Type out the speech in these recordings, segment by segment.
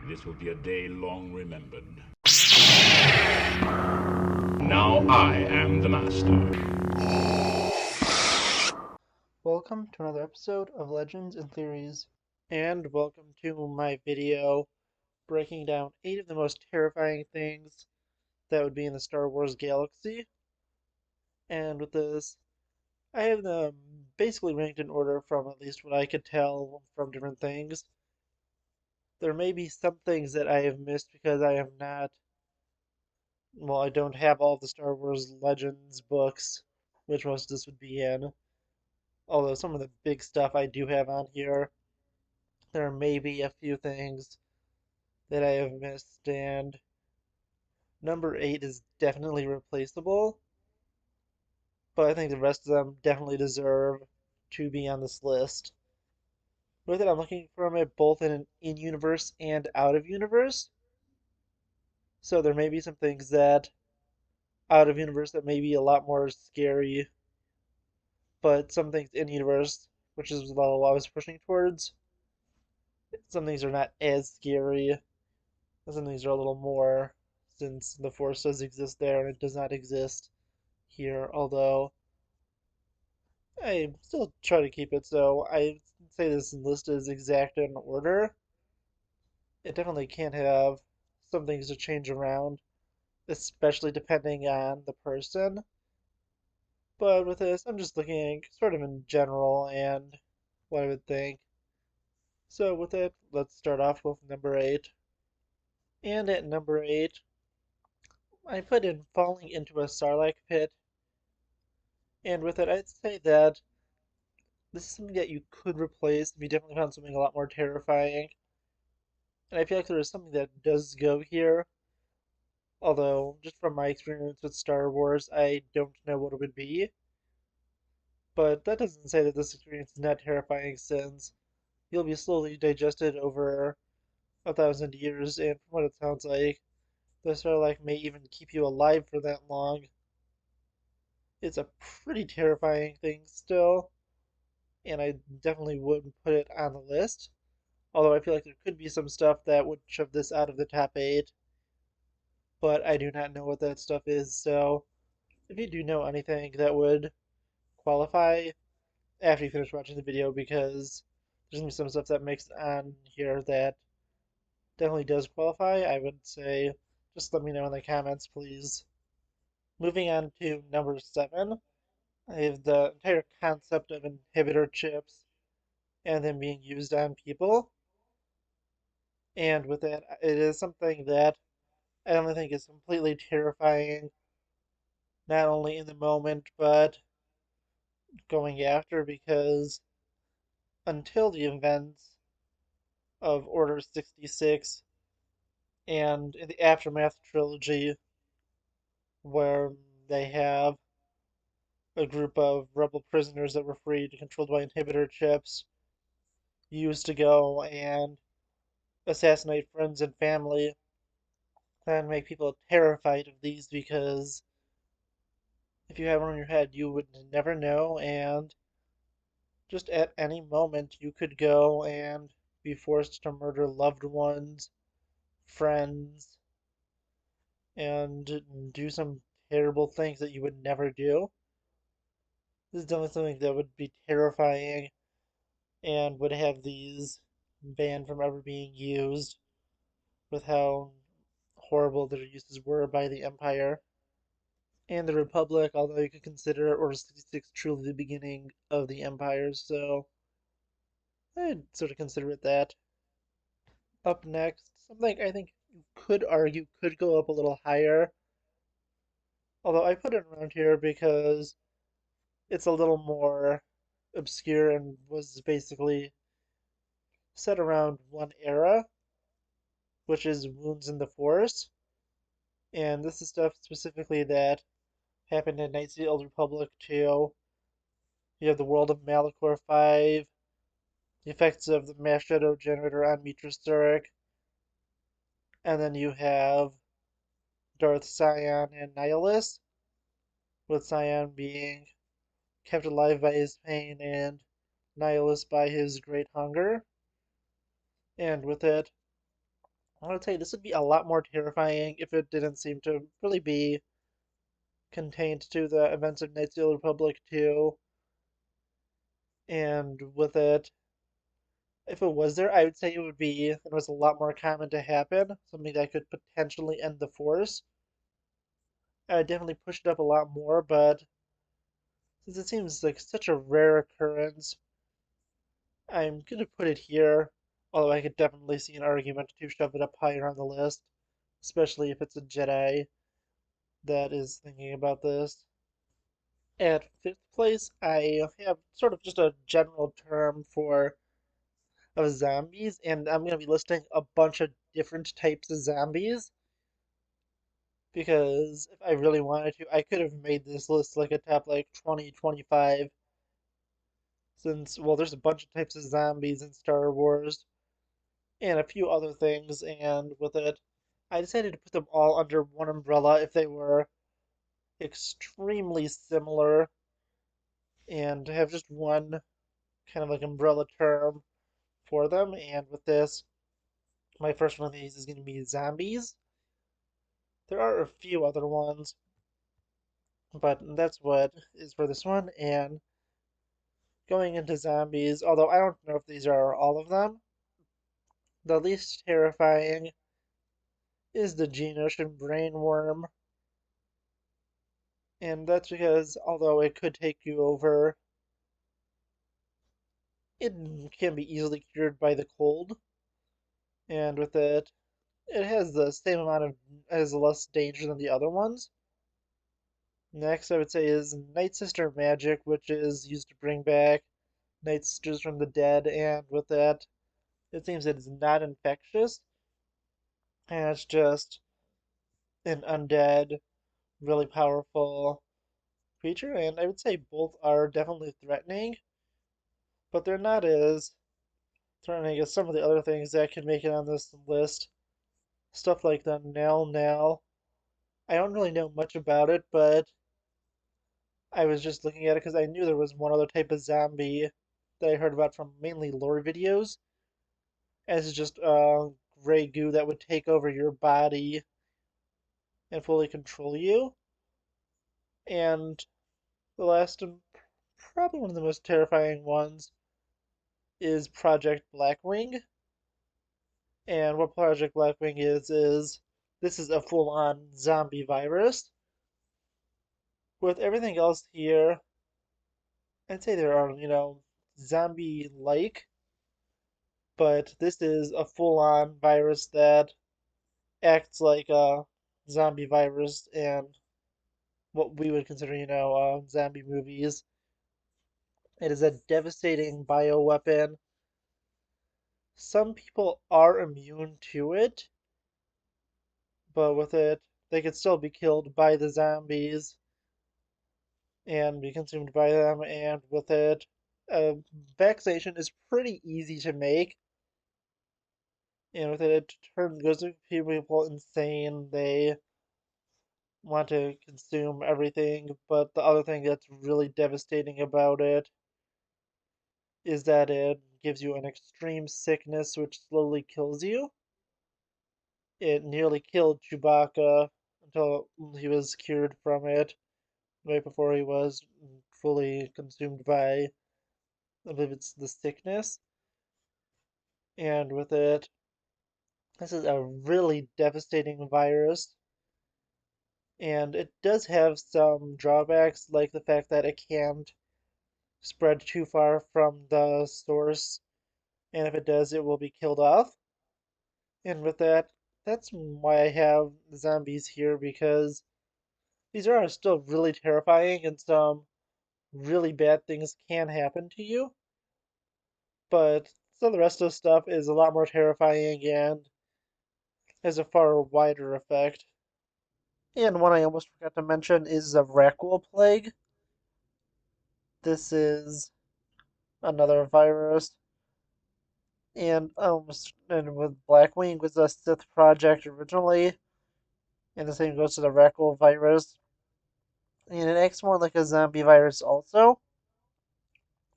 This will be a day long remembered. Now I am the master. Welcome to another episode of Legends and Theories, and welcome to my video breaking down 8 of the most terrifying things that would be in the Star Wars galaxy. And with this, I have them basically ranked in order from at least what I could tell from different things. There may be some things that I have missed because I have not, well, I don't have all the Star Wars Legends books, which most of this would be in. Although some of the big stuff I do have on here. There may be a few things that I have missed, and number 8 is definitely replaceable, but I think the rest of them definitely deserve to be on this list. With it, I'm looking from it both in an in-universe and out-of-universe. So there may be some things that out-of-universe that may be a lot more scary, but some things in-universe, which is what I was pushing towards, some things are not as scary, and some things are a little more, since the Force does exist there and it does not exist here, although I still try to keep it so I say this list is exact in order. It definitely can have some things to change around, especially depending on the person. But with this, I'm just looking sort of in general and what I would think. So with it, let's start off with number 8. And at number 8, I put in falling into a Sarlacc pit. And with it, I'd say that this is something that you could replace if you definitely found something a lot more terrifying. And I feel like there is something that does go here, although, just from my experience with Star Wars, I don't know what it would be. But that doesn't say that this experience is not terrifying, since you'll be slowly digested over 1,000 years, and from what it sounds like, the Sarlacc may even keep you alive for that long. It's a pretty terrifying thing still, and I definitely wouldn't put it on the list. Although I feel like there could be some stuff that would shove this out of the top 8, but I do not know what that stuff is, so if you do know anything that would qualify after you finish watching the video, because there's gonna be some stuff that makes it on here that definitely does qualify, I would say just let me know in the comments, please. Moving on to number 7, I have the entire concept of inhibitor chips and them being used on people. And with it, it is something that I don't think is completely terrifying, not only in the moment, but going after, because until the events of Order 66 and in the Aftermath trilogy, where they have a group of rebel prisoners that were freed, controlled by inhibitor chips, used to go and assassinate friends and family, and make people terrified of these, because if you have one in your head, you would never know, and just at any moment you could go and be forced to murder loved ones, friends, and do some terrible things that you would never do. This is definitely something that would be terrifying and would have these banned from ever being used, with how horrible their uses were by the Empire and the Republic, although you could consider Order 66 truly the beginning of the Empire, so I'd sort of consider it that. Up next, something I think you could argue could go up a little higher, although I put it around here because it's a little more obscure and was basically set around one era, which is Wounds in the Force. And this is stuff specifically that happened in Knights of the Old Republic too. You have the world of Malachor 5, the effects of the mass shadow generator on Mitra Surik, and then you have Darth Sion and Nihilus, with Sion being kept alive by his pain and Nihilus by his great hunger. And with it, I would say this would be a lot more terrifying if it didn't seem to really be contained to the events of Knights of the Old Republic 2. And with it, if it was there, I would say it was a lot more common to happen, something that could potentially end the Force. I would definitely push it up a lot more, but since it seems like such a rare occurrence, I'm gonna put it here. Although I could definitely see an argument to shove it up higher on the list, especially if it's a Jedi that is thinking about this. At fifth place, I have sort of just a general term for of zombies, and I'm gonna be listing a bunch of different types of zombies because if I really wanted to, I could have made this list like a top like 20, 25, since, well, there's a bunch of types of zombies in Star Wars and a few other things, and with it, I decided to put them all under one umbrella if they were extremely similar and have just one kind of like umbrella term for them. And with this, my first one of these is going to be zombies. There are a few other ones, but that's what is for this one. And going into zombies, although I don't know if these are all of them, the least terrifying is the Geonosian brainworm. And that's because although it could take you over, it can be easily cured by the cold. And with it, it has the same amount of, has less danger than the other ones. Next, I would say is Night Sister magic, which is used to bring back Night Sisters from the dead, and with that, it seems that it's not infectious, and it's just an undead, really powerful creature, and I would say both are definitely threatening, but they're not as threatening as some of the other things that can make it on this list. Stuff like the Nell Nell. I don't really know much about it, but I was just looking at it because I knew there was one other type of zombie that I heard about from mainly lore videos. And it's just gray goo that would take over your body and fully control you. And the last and probably one of the most terrifying ones is Project Blackwing. And what Project Blackwing is this is a full-on zombie virus. With everything else here, I'd say there are, zombie-like, but this is a full-on virus that acts like a zombie virus and what we would consider, zombie movies. It is a devastating bioweapon. Some people are immune to it, but with it, they could still be killed by the zombies and be consumed by them. And with it, vaccination is pretty easy to make. And with it, it goes to people insane. They want to consume everything. But the other thing that's really devastating about it is that it gives you an extreme sickness which slowly kills you. It nearly killed Chewbacca until he was cured from it, right before he was fully consumed by, I believe it's the sickness. And with it, this is a really devastating virus, and it does have some drawbacks, like the fact that it can't spread too far from the source, and if it does, it will be killed off. And with that, that's why I have zombies here, because these are still really terrifying and some really bad things can happen to you. But some of the rest of the stuff is a lot more terrifying and has a far wider effect. And one I almost forgot to mention is the Rakul Plague. This is another virus. And with Blackwing was a Sith project originally, and the same goes to the Rakul virus. And it acts more like a zombie virus also,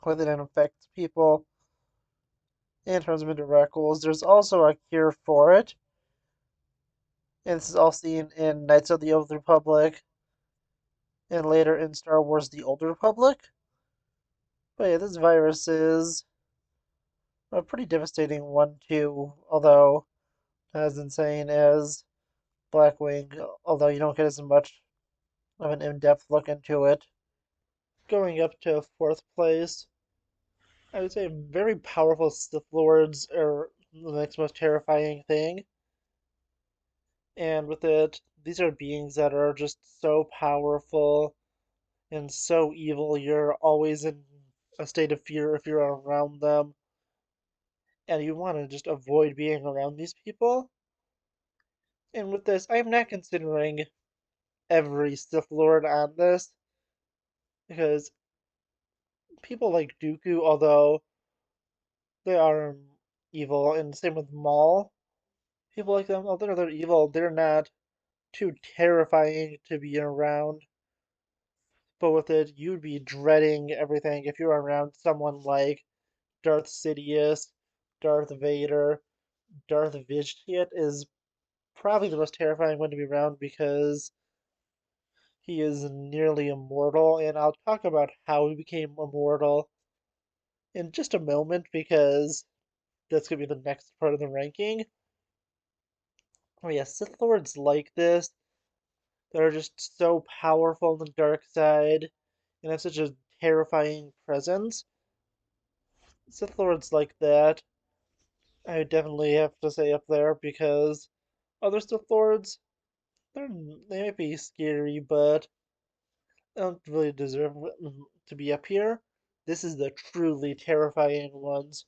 whether it infects people and turns them into Rakuls. There's also a cure for it, And this is all seen in Knights of the Old Republic and later in Star Wars The Old Republic. But yeah, this virus is a pretty devastating one too, although not as insane as Blackwing, although you don't get as much of an in-depth look into it. Going up to fourth place, I would say very powerful Sith Lords are the next most terrifying thing. And with it, these are beings that are just so powerful and so evil. You're always in a state of fear if you're around them, and you want to just avoid being around these people. And with this, I'm not considering every Sith Lord on this, because people like Dooku, although they are evil, and same with Maul, people like them, although they're evil, they're not too terrifying to be around. But with it, you'd be dreading everything if you're around someone like Darth Sidious, Darth Vader. Darth Vitiate is probably the most terrifying one to be around because he is nearly immortal, and I'll talk about how he became immortal in just a moment because that's going to be the next part of the ranking. Oh yeah, Sith Lords like this, they're just so powerful on the dark side and have such a terrifying presence. Sith Lords like that, I would definitely have to say up there because other Sith Lords, they might be scary, but they don't really deserve to be up here. This is the truly terrifying ones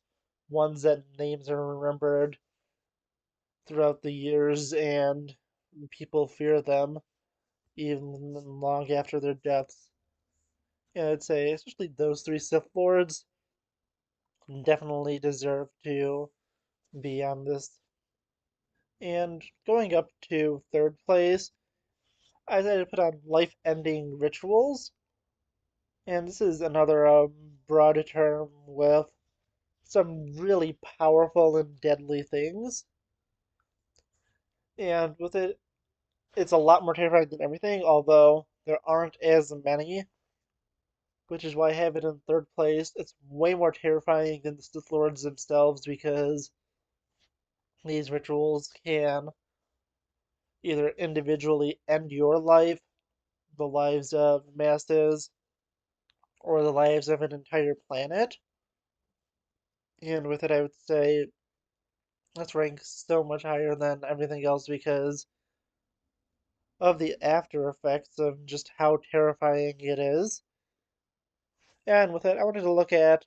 that names are remembered throughout the years and people fear them even long after their deaths. And I'd say, especially those three Sith Lords, definitely deserve to be on this. And going up to third place, I decided to put on life-ending rituals. And this is another broad term with some really powerful and deadly things. And with it, it's a lot more terrifying than everything, although there aren't as many, which is why I have it in third place. It's way more terrifying than the Sith Lords themselves because these rituals can either individually end your life, the lives of masses, or the lives of an entire planet. And with it, I would say that's ranked so much higher than everything else because of the after effects of just how terrifying it is. And with it, I wanted to look at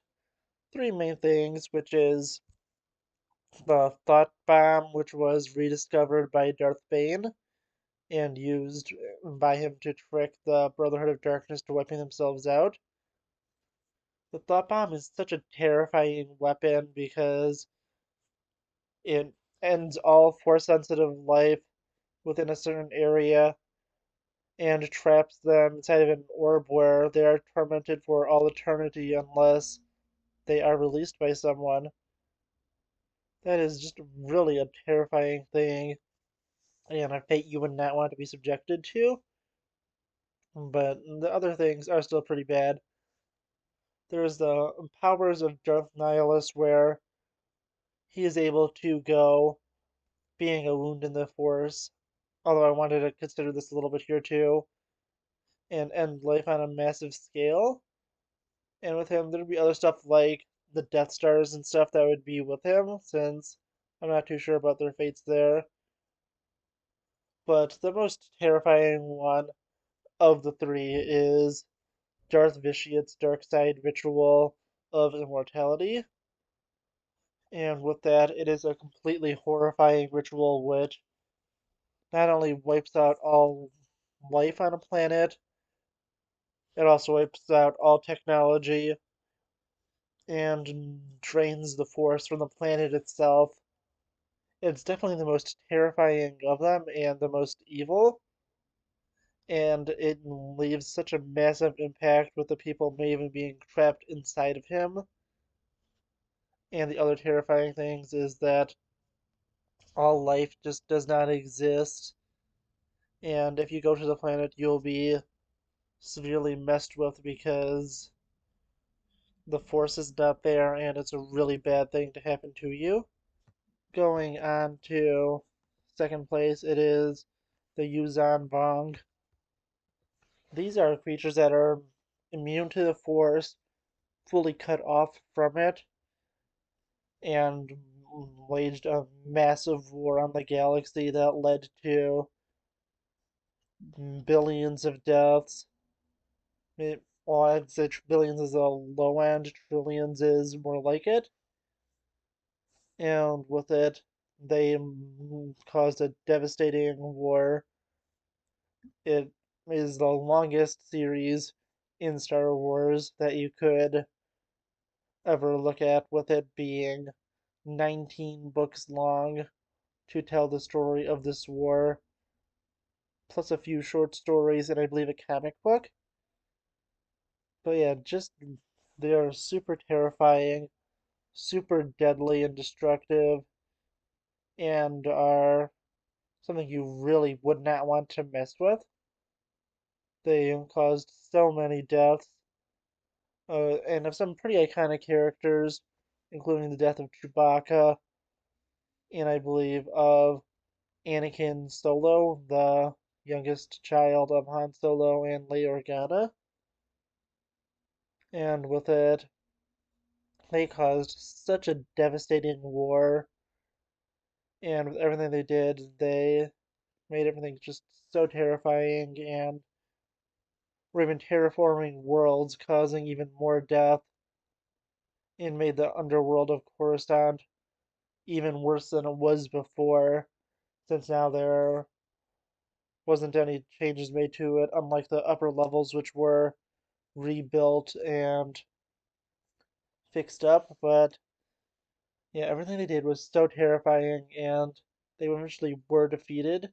three main things, which is the thought bomb, which was rediscovered by Darth Bane and used by him to trick the Brotherhood of Darkness to wiping themselves out. The thought bomb is such a terrifying weapon because it ends all force sensitive life within a certain area and traps them inside of an orb where they are tormented for all eternity unless they are released by someone. That is just really a terrifying thing and a fate you would not want to be subjected to. But the other things are still pretty bad. There's the powers of Darth Nihilus where he is able to go being a wound in the Force, although I wanted to consider this a little bit here too, and end life on a massive scale. And with him, there'd be other stuff like the Death Stars and stuff that would be with him, since I'm not too sure about their fates there. But the most terrifying one of the three is Darth Vitiate's dark side ritual of immortality. And with that, it is a completely horrifying ritual which not only wipes out all life on a planet, it also wipes out all technology and drains the force from the planet itself. It's definitely the most terrifying of them and the most evil, and it leaves such a massive impact with the people may even being trapped inside of him. And the other terrifying things is that all life just does not exist, and if you go to the planet, you'll be severely messed with because the force is not there and it's a really bad thing to happen to you. Going on to second place, it is the Yuzan Vong. These are creatures that are immune to the force, fully cut off from it, and waged a massive war on the galaxy that led to billions of deaths. Well, I'd say billions is a low end, trillions is more like it. And with it, they caused a devastating war. It is the longest series in Star Wars that you could ever look at, with it being 19 books long to tell the story of this war, plus a few short stories and I believe a comic book. But yeah, just they are super terrifying, super deadly and destructive, and are something you really would not want to mess with. They caused so many deaths, and of some pretty iconic characters, including the death of Chewbacca, and I believe of Anakin Solo, the youngest child of Han Solo and Leia Organa. And with it, they caused such a devastating war, and with everything they did, they made everything just so terrifying, and were even terraforming worlds, causing even more death, and made the underworld of Coruscant even worse than it was before, since now there wasn't any changes made to it, unlike the upper levels, which were rebuilt and fixed up. But yeah, everything they did was so terrifying, and they eventually were defeated,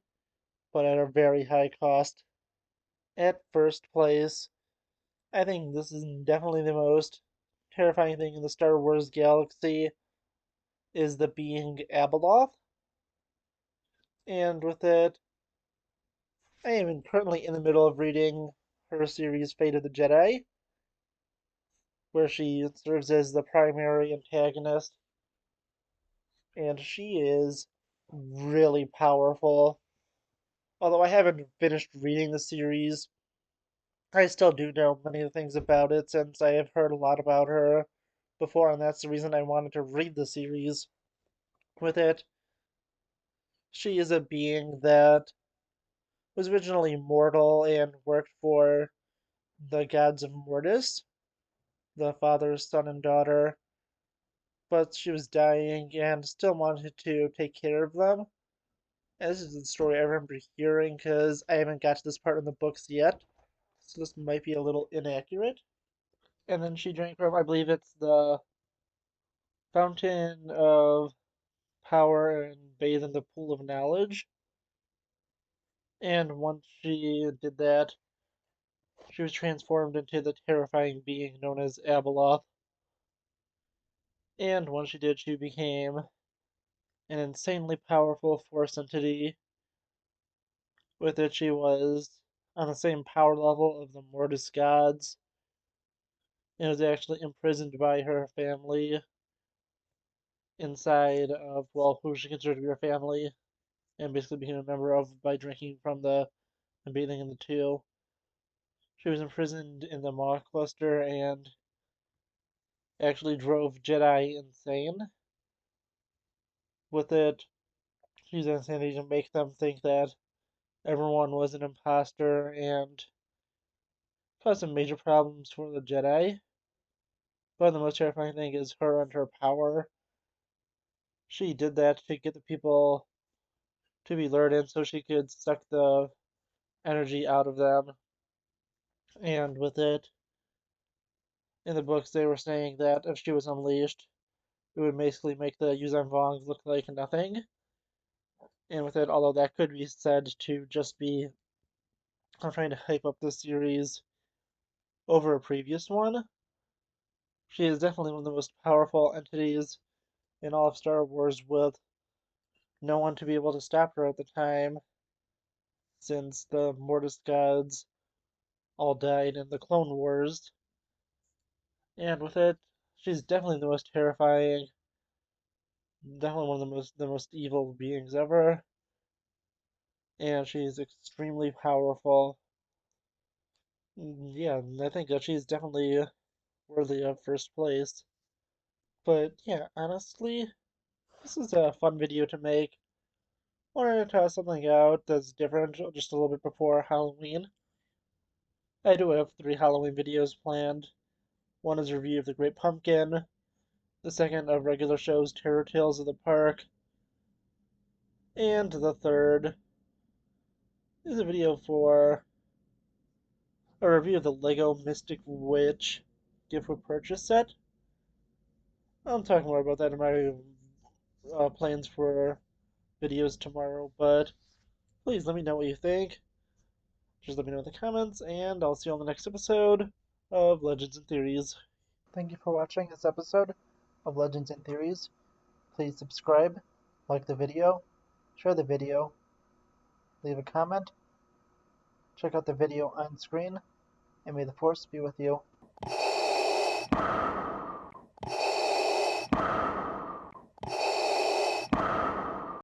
but at a very high cost. At first place, I think this is definitely the most terrifying thing in the Star Wars galaxy is the being Abeloth. And with it, I am currently in the middle of reading her series Fate of the Jedi, where she serves as the primary antagonist, and she is really powerful. Although I haven't finished reading the series, I still do know many of the things about it since I have heard a lot about her before, and that's the reason I wanted to read the series. With it, she is a being that was originally mortal and worked for the gods of Mortis, the father, son, and daughter, but she was dying and still wanted to take care of them. And this is the story I remember hearing because I haven't got to this part in the books yet, so this might be a little inaccurate. And then she drank from, I believe it's the Fountain of Power and bathed in the Pool of Knowledge. And once she did that, she was transformed into the terrifying being known as Abeloth. And once she did, she became an insanely powerful force entity. With it, she was on the same power level of the Mortis gods, and was actually imprisoned by her family inside of, well, who she considered to be her family, and basically became a member of by drinking from the and bathing in the two. She was imprisoned in the Maw Cluster and actually drove Jedi insane. With it, she used insanity to make them think that everyone was an imposter and caused some major problems for the Jedi. But the most terrifying thing is her and her power. She did that to get the people to be lured in so she could suck the energy out of them. And with it, in the books, they were saying that if she was unleashed, it would basically make the Yuzhan Vongs look like nothing. And with it, although that could be said to just be I'm trying to hype up this series over a previous one, she is definitely one of the most powerful entities in all of Star Wars, with no one to be able to stop her at the time, since the Mortis gods all died in the Clone Wars. And with it, she's definitely the most terrifying, definitely one of the most evil beings ever, and she's extremely powerful. Yeah, I think that she's definitely worthy of first place. But yeah, honestly, this is a fun video to make. Wanted to try something out that's different just a little bit before Halloween. I do have 3 Halloween videos planned. One is a review of The Great Pumpkin, the second of regular shows Terror Tales of the Park, and the third is a video for a review of the LEGO Mystic Witch gift with purchase set. I'll talk more about that in my plans for videos tomorrow, but please let me know what you think. Just let me know in the comments, and I'll see you on the next episode of Legends and Theories. Thank you for watching this episode of Legends and Theories. Please subscribe, like the video, share the video, leave a comment, check out the video on screen, and may the Force be with you.